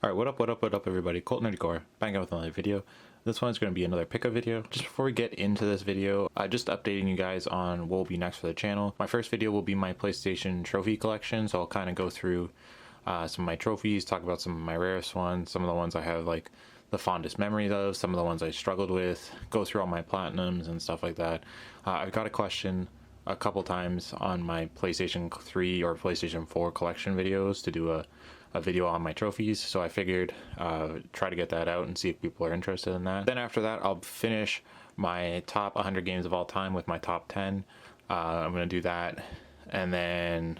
Alright, what up everybody, Colt Nerdy Core, back out with another video. This one's going to be another pickup video. Just before we get into this video, just updating you guys on what will be next for the channel. My first video will be my PlayStation trophy collection, so I'll kind of go through some of my trophies, talk about some of my rarest ones, some of the ones I have like the fondest memories of, some of the ones I struggled with, go through all my platinums and stuff like that. I've got a question a couple times on my PlayStation 3 or PlayStation 4 collection videos to do a video on my trophies, so I figured try to get that out and see if people are interested in that. Then after that, I'll finish my top 100 games of all time with my top 10. I'm gonna do that and then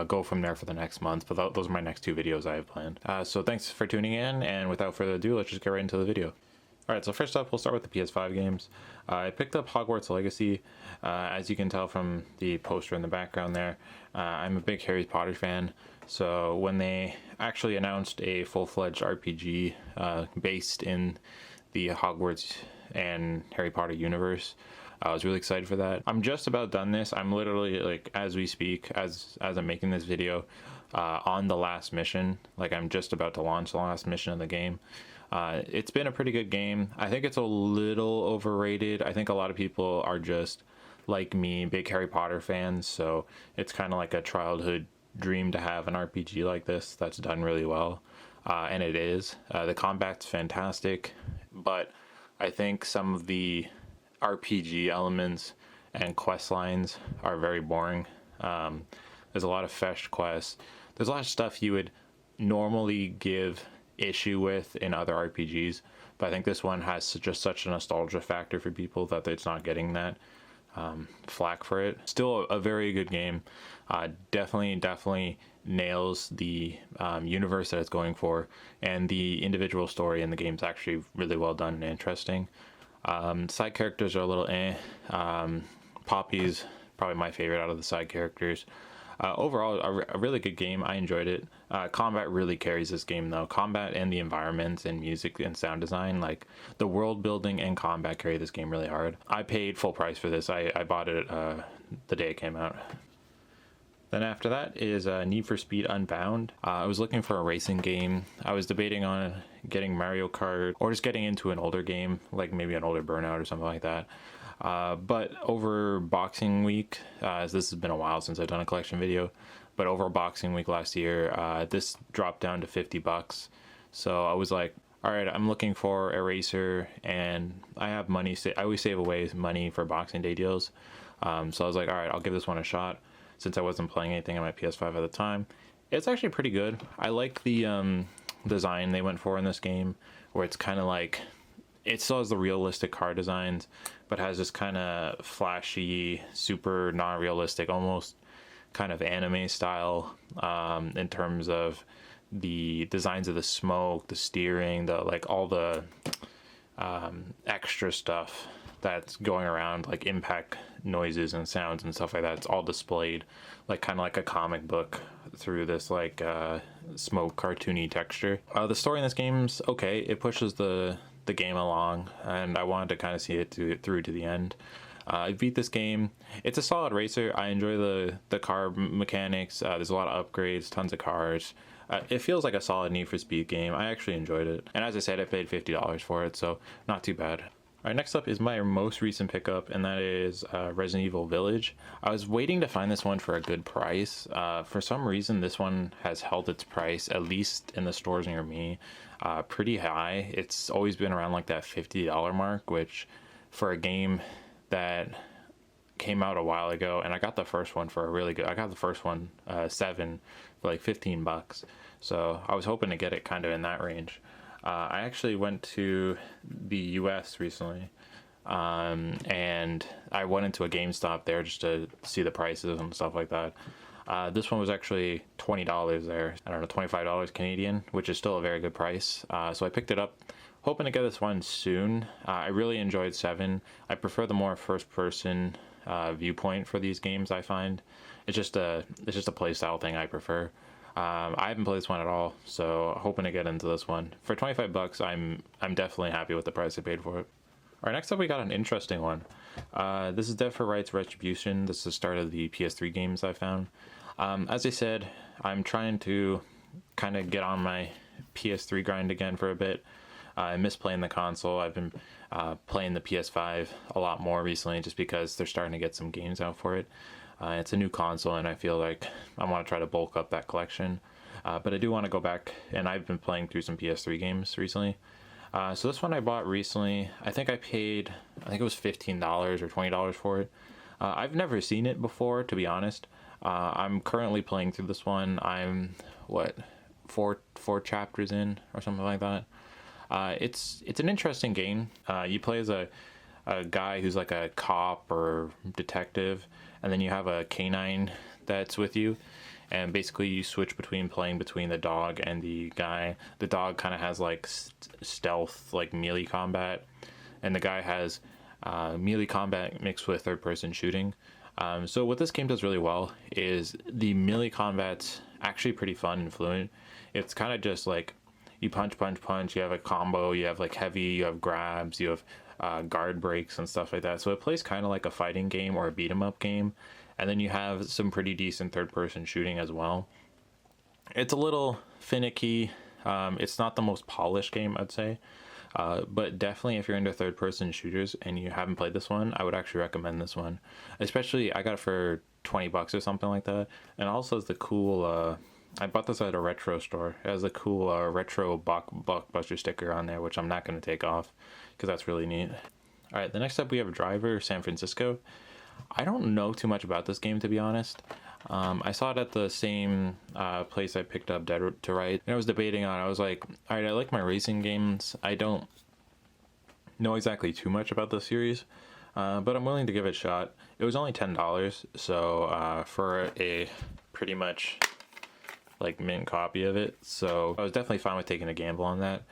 go from there for the next month, but those are my next two videos I have planned. So thanks for tuning in, and without further ado, let's just get right into the video. Alright, so first up, we'll start with the PS5 games. I picked up Hogwarts Legacy. As you can tell from the poster in the background there, I'm a big Harry Potter fan, so when they actually announced a full-fledged RPG based in the Hogwarts and Harry Potter universe, I was really excited for that. I'm just about done this. I'm literally, like, as we speak, as I'm making this video, on the last mission. Like, I'm just about to launch the last mission of the game. It's been a pretty good game. I think it's a little overrated. I think a lot of people are just like me, big Harry Potter fans, so it's kind of like a childhood dream to have an RPG like this that's done really well, and it is. The combat's fantastic, but I think some of the RPG elements and quest lines are very boring. There's a lot of fetch quests. There's a lot of stuff you would normally give issue with in other RPGs, but I think this one has just such a nostalgia factor for people that it's not getting that flack for it. Still a very good game. Definitely nails the universe that it's going for, and the individual story in the game is actually really well done and interesting. Side characters are a little Poppy's probably my favorite out of the side characters. Overall, a really good game. I enjoyed it. Combat really carries this game though. Combat and the environments and music and sound design, like the world building and combat, carry this game really hard. I paid full price for this. I bought it the day it came out. Then after that is Need for Speed Unbound. I was looking for a racing game. I was debating on getting Mario Kart or just getting into an older game, like maybe an older Burnout or something like that. But over Boxing Week, as this has been a while since I've done a collection video, but over Boxing Week last year, this dropped down to 50 bucks. So I was like, all right, I'm looking for a racer, and I have money. I always save away money for Boxing Day deals. So I was like, all right, I'll give this one a shot, since I wasn't playing anything on my PS5 at the time. It's actually pretty good. I like the design they went for in this game, where it's kind of like, it still has the realistic car designs, but has this kind of flashy, super non-realistic, almost kind of anime style in terms of the designs of the smoke, the steering, the like all the extra stuff that's going around, like impact noises and sounds and stuff like that. It's all displayed like kind of like a comic book through this like smoke cartoony texture. The story in this game's okay. It pushes the game along, and I wanted to kind of see it through to the end. I beat this game. It's a solid racer. I enjoy the car mechanics. There's a lot of upgrades, tons of cars. It feels like a solid Need for Speed game. I actually enjoyed it, and as I said, I paid $50 for it, so not too bad. Alright, next up is my most recent pickup, and that is Resident Evil Village. I was waiting to find this one for a good price. For some reason, this one has held its price, at least in the stores near me, pretty high. It's always been around like that $50 mark, which for a game that came out a while ago, and I got the first one for a really good, I got the first one 7 for like 15 bucks. So I was hoping to get it kind of in that range. I actually went to the US recently, and I went into a GameStop there just to see the prices and stuff like that. This one was actually $20 there. I don't know, $25 Canadian, which is still a very good price. So I picked it up, hoping to get this one soon. I really enjoyed 7. I prefer the more first-person viewpoint for these games. I find it's just a play style thing I prefer. I haven't played this one at all, so hoping to get into this one. For 25 bucks, I'm definitely happy with the price I paid for it. Alright, next up we got an interesting one. This is Dead for Right's Retribution. This is the start of the PS3 games I found. As I said, I'm trying to kind of get on my PS3 grind again for a bit. I miss playing the console. I've been playing the PS5 a lot more recently just because they're starting to get some games out for it. It's a new console and I feel like I want to try to bulk up that collection. But I do want to go back, and I've been playing through some PS3 games recently. So this one I bought recently. I think it was $15 or $20 for it. I've never seen it before, to be honest. I'm currently playing through this one. I'm, four chapters in or something like that. It's an interesting game. You play as a guy who's like a cop or detective, and then you have a canine that's with you, and basically you switch between playing between the dog and the guy. The dog kind of has like stealth, like melee combat, and the guy has melee combat mixed with third-person shooting. So what this game does really well is the melee combat's actually pretty fun and fluent. It's kind of just like you punch, you have a combo, you have like heavy, you have grabs, you have guard breaks and stuff like that. So it plays kind of like a fighting game or a beat 'em up game. And then you have some pretty decent third-person shooting as well. It's a little finicky. It's not the most polished game, I'd say. But definitely if you're into third-person shooters and you haven't played this one, I would actually recommend this one. Especially, I got it for $20 or something like that. And also it's the cool, I bought this at a retro store. It has a cool retro blockbuster sticker on there, which I'm not going to take off because that's really neat. All right, the next up we have Driver San Francisco. I don't know too much about this game, to be honest. I saw it at the same place I picked up Dead to Right, and I was debating on it. I was like, all right, I like my racing games. I don't know exactly too much about the series, but I'm willing to give it a shot. It was only $10, so for a pretty much like mint copy of it, so I was definitely fine with taking a gamble on that.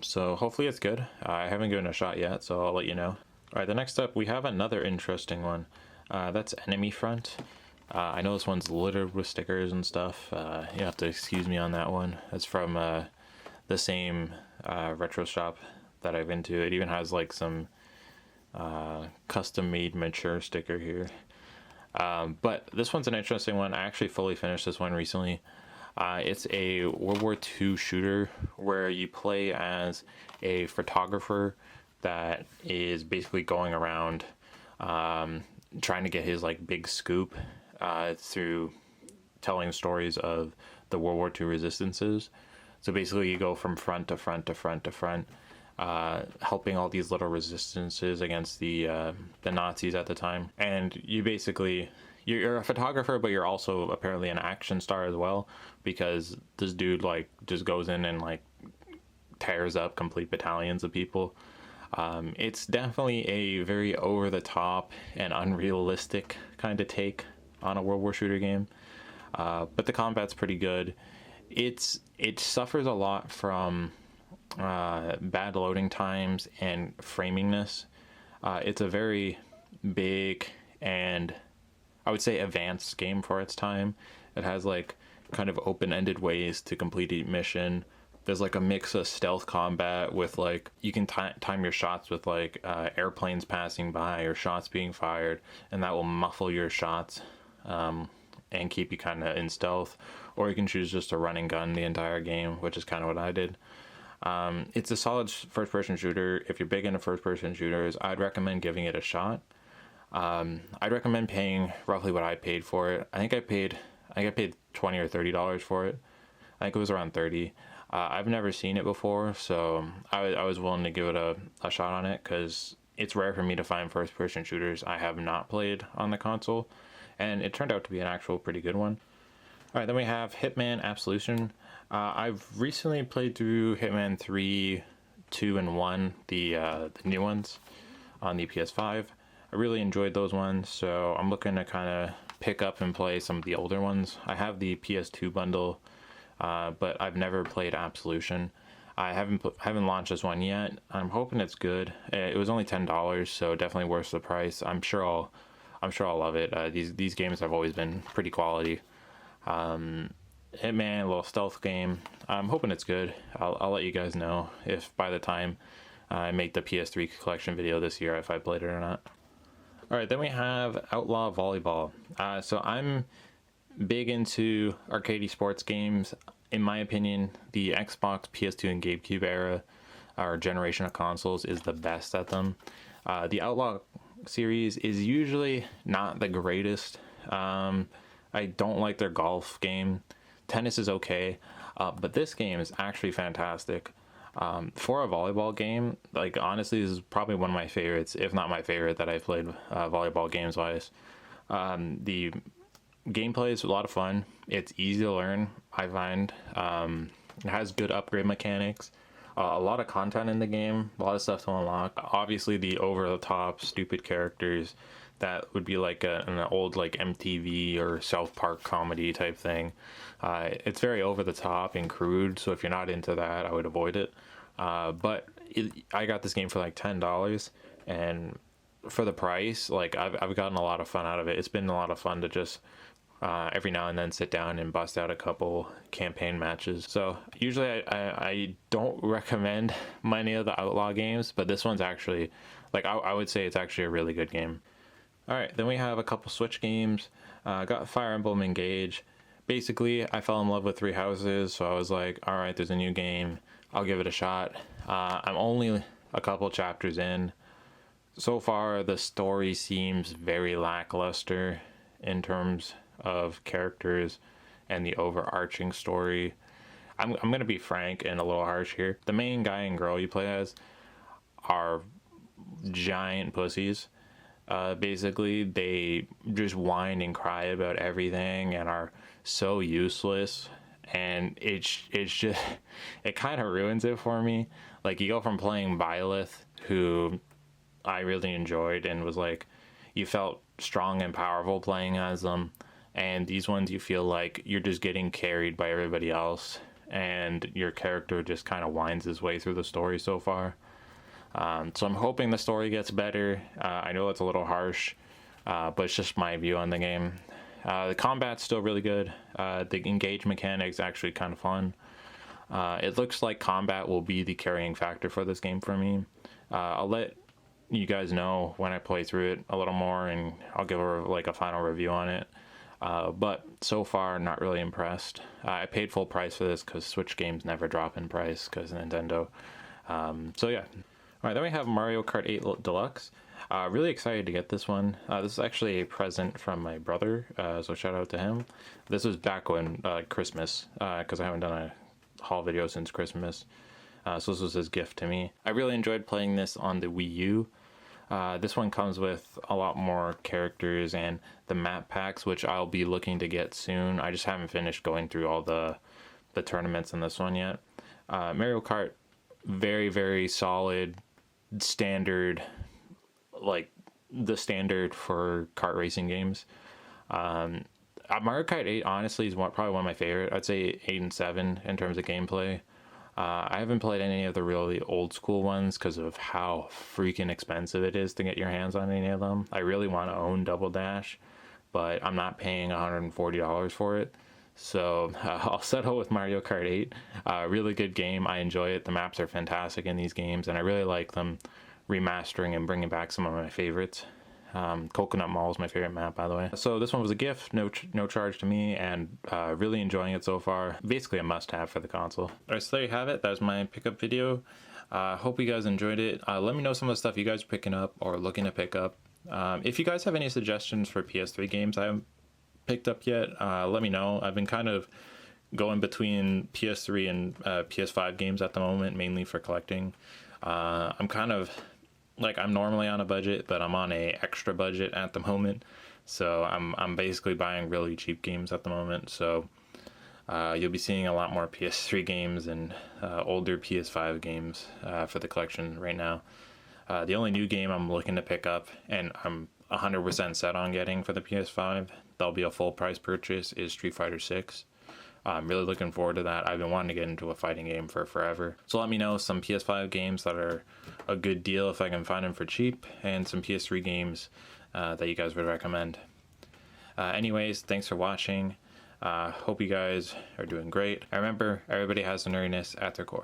So hopefully it's good. I haven't given it a shot yet, so I'll let you know. All right, the next up, we have another interesting one. That's Enemy Front. I know this one's littered with stickers and stuff. You have to excuse me on that one. It's from the same retro shop that I've been to. It even has like some custom-made mature sticker here. But this one's an interesting one. I actually fully finished this one recently. It's a World War II shooter where you play as a photographer that is basically going around trying to get his like big scoop through telling stories of the World War II resistances. So basically you go from front to front to front to front, helping all these little resistances against the Nazis at the time. And you're a photographer, but you're also apparently an action star as well, because this dude like just goes in and like tears up complete battalions of people. It's definitely a very over-the-top and unrealistic kind of take on a World War shooter game, but the combat's pretty good. It suffers a lot from bad loading times and framingness. It's a very big and I would say advanced game for its time. It has like kind of open-ended ways to complete each mission. There's like a mix of stealth combat with like you can time your shots with like airplanes passing by or shots being fired, and that will muffle your shots and keep you kind of in stealth. Or you can choose just a running gun the entire game, which is kind of what I did. It's a solid first-person shooter. If you're big into first-person shooters, I'd recommend giving it a shot. I'd recommend paying roughly what I paid for it. I think I paid $20 or $30 for it. I think it was around 30. I've never seen it before, so I was willing to give it a shot on it because it's rare for me to find first-person shooters I have not played on the console, and it turned out to be an actual pretty good one. All right, then we have Hitman Absolution. I've recently played through Hitman 3, 2, and 1, the new ones on the PS5. I really enjoyed those ones, so I'm looking to kind of pick up and play some of the older ones. I have the PS2 bundle, but I've never played Absolution. I haven't launched this one yet. I'm hoping it's good. It was only $10, so definitely worth the price. I'm sure I'll love it. These games have always been pretty quality. Hitman, a little stealth game. I'm hoping it's good. I'll let you guys know if by the time I make the PS3 collection video this year if I played it or not. All right, then we have Outlaw Volleyball. So I'm big into arcade sports games. in my opinion, the Xbox, PS2, and GameCube era, or generation of consoles, is the best at them. The Outlaw series is usually not the greatest. I don't like their golf game. Tennis is okay, but this game is actually fantastic. For a volleyball game, like, honestly, this is probably one of my favorites, if not my favorite, that I've played volleyball games wise. The gameplay is a lot of fun. It's easy to learn, I find. It has good upgrade mechanics. A lot of content in the game, a lot of stuff to unlock. Obviously, the over-the-top, stupid characters that would be like an old like MTV or South Park comedy type thing. It's very over-the-top and crude, so if you're not into that, I would avoid it. But I got this game for like $10, and for the price, like, I've gotten a lot of fun out of it. It's been a lot of fun to just every now and then sit down and bust out a couple campaign matches. So usually I don't recommend many of the Outlaw games, but this one's actually, like, I would say it's actually a really good game. Alright, then we have a couple Switch games. Got Fire Emblem Engage. Basically, I fell in love with Three Houses, so I was like, alright, there's a new game, I'll give it a shot. I'm only a couple chapters in. So far, the story seems very lackluster in terms of characters and the overarching story. I'm gonna be frank and a little harsh here. The main guy and girl you play as are giant pussies. Basically, they just whine and cry about everything and are so useless, and it's just, it kind of ruins it for me. Like, you go from playing Byleth, who I really enjoyed and was like, you felt strong and powerful playing as them, and these ones you feel like you're just getting carried by everybody else, and your character just kind of winds his way through the story so far. So I'm hoping the story gets better. I know it's a little harsh, but it's just my view on the game. The combat's still really good. The engage mechanic's actually kind of fun. It looks like combat will be the carrying factor for this game for me. I'll let you guys know when I play through it a little more, and I'll give a final review on it. But so far, not really impressed. I paid full price for this because Switch games never drop in price because Nintendo. So yeah. Alright, then we have Mario Kart 8 Deluxe. Really excited to get this one. This is actually a present from my brother, so shout out to him. This was back when Christmas, because I haven't done a haul video since Christmas. So this was his gift to me. I really enjoyed playing this on the Wii U. This one comes with a lot more characters and the map packs, which I'll be looking to get soon. I just haven't finished going through all the tournaments in this one yet. Mario Kart, very, very solid, standard, like the standard for kart racing games. Mario Kart 8 honestly is probably one of my favorite. I'd say 8 and 7 in terms of gameplay. I haven't played any of the really old school ones because of how freaking expensive it is to get your hands on any of them. I really want to own Double Dash, but I'm not paying $140 for it. So I'll settle with Mario Kart 8. Really good game. I enjoy it. The maps are fantastic in these games, and I really like them remastering and bringing back some of my favorites. Coconut Mall is my favorite map, by the way. So this one was a gift, no charge to me, and really enjoying it so far. Basically a must-have for the console. Alright, so there you have it. That was my pickup video. Hope you guys enjoyed it. Let me know some of the stuff you guys are picking up or looking to pick up. If you guys have any suggestions for PS3 games I haven't picked up yet, let me know. I've been kind of going between PS3 and PS5 games at the moment, mainly for collecting. I'm kind of like, I'm normally on a budget, but I'm on a extra budget at the moment, so I'm basically buying really cheap games at the moment. So you'll be seeing a lot more PS3 games and older PS5 games for the collection right now. The only new game I'm looking to pick up, and I'm 100% set on getting for the PS5, that'll be a full price purchase, is Street Fighter 6. I'm really looking forward to that. I've been wanting to get into a fighting game for forever. So let me know some PS5 games that are a good deal if I can find them for cheap, and some PS3 games that you guys would recommend. Anyways, thanks for watching. Hope you guys are doing great. I remember, everybody has a nerdiness at their core.